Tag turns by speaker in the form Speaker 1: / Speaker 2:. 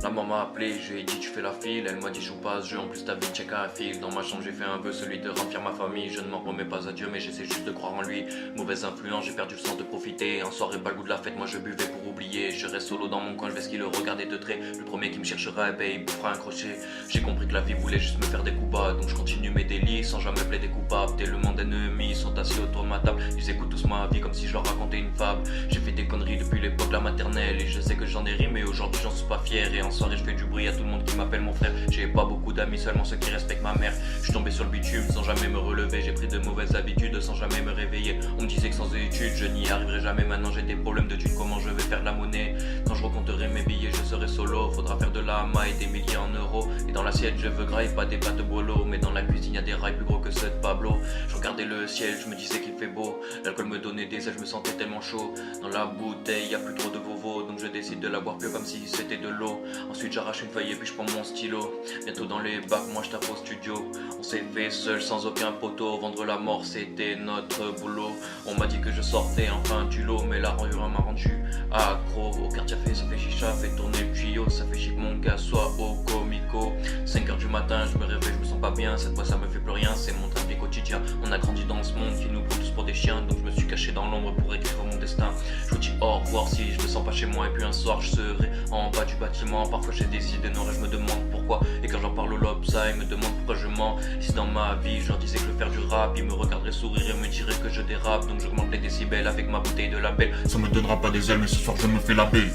Speaker 1: La maman m'a appelé, je lui ai dit tu fais la file, elle m'a dit joue pas à ce jeu, en plus ta vie check à un fil. Dans ma chambre j'ai fait un vœu, celui de remplir ma famille. Je ne m'en remets pas à Dieu mais j'essaie juste de croire en lui. Mauvaise influence, j'ai perdu le sens de profiter. En soirée pas le goût de la fête, moi je buvais pour oublier. Je reste solo dans mon coin, je vais skier le regarder de trait. Le premier qui me cherchera, ben il bouffera un crochet. J'ai compris que la vie voulait juste me faire des coups bas, donc je continue mes délits sans jamais plaider coupable. Tellement d'ennemis sont assis autour de ma table, ils écoutent tous ma vie comme si je leur racontais une fable. J'ai fait des conneries depuis l'époque de la maternelle et je sais que j'en ai ri mais aujourd'hui j'en suis pas fier. Et en soirée je fais du bruit à tout le monde qui m'appelle mon frère. J'ai pas beaucoup d'amis, seulement ceux qui respectent ma mère. Je suis tombé sur le bitume sans jamais me relever. J'ai pris de mauvaises habitudes sans jamais me réveiller. On me disait que sans études je n'y arriverai jamais. Maintenant j'ai des problèmes de thunes, comment je vais faire de la monnaie? Quand je recompterai mes billets je serai solo. Faudra faire de la maille, des milliers en euros. Et dans l'assiette je veux gras et pas des pâtes bolo. Mais dans la cuisine y a des rails plus gros que ceux de Pablo. Je regardais le ciel, je me disais qu'il fait beau. L'alcool me donnait des ailes, je me sentais tellement chaud. Dans la bouteille y a plus trop de vovo, donc je décide de la boire plus comme si c'était de l'eau. Ensuite j'arrache une feuille et puis je prends mon stylo. Bientôt dans les bacs, moi je tape au studio. On s'est fait seul sans aucun poteau. Vendre la mort c'était notre boulot. On m'a dit que je sortais enfin du lot, mais la rue m'a rendu accro. Au quartier ça fait chicha, fait tourner le tuyau. Ça fait chier que mon gars soit au comico. 5h du matin je me réveille, je me sens pas bien. Cette fois ça me fait plus rien, c'est mon train de vie quotidien. On a grandi dans ce monde qui nous prend tous pour des chiens. Donc je me suis caché dans l'ombre pour écrire mon destin. Je vous dis au revoir si je me sens pas chez moi. Et puis un soir je serai en bas du bâtiment. Parfois j'ai des idées noires et je me demande pourquoi. Et quand j'en parle au Lopsa, ils me demandent pourquoi je mens. Si dans ma vie je leur disais que je veux faire du rap, ils me regarderaient sourire et me diraient que je dérape. Donc j'augmente les décibels avec ma bouteille de label.
Speaker 2: Ça me donnera pas des ailes mais ce soir je me fais la belle.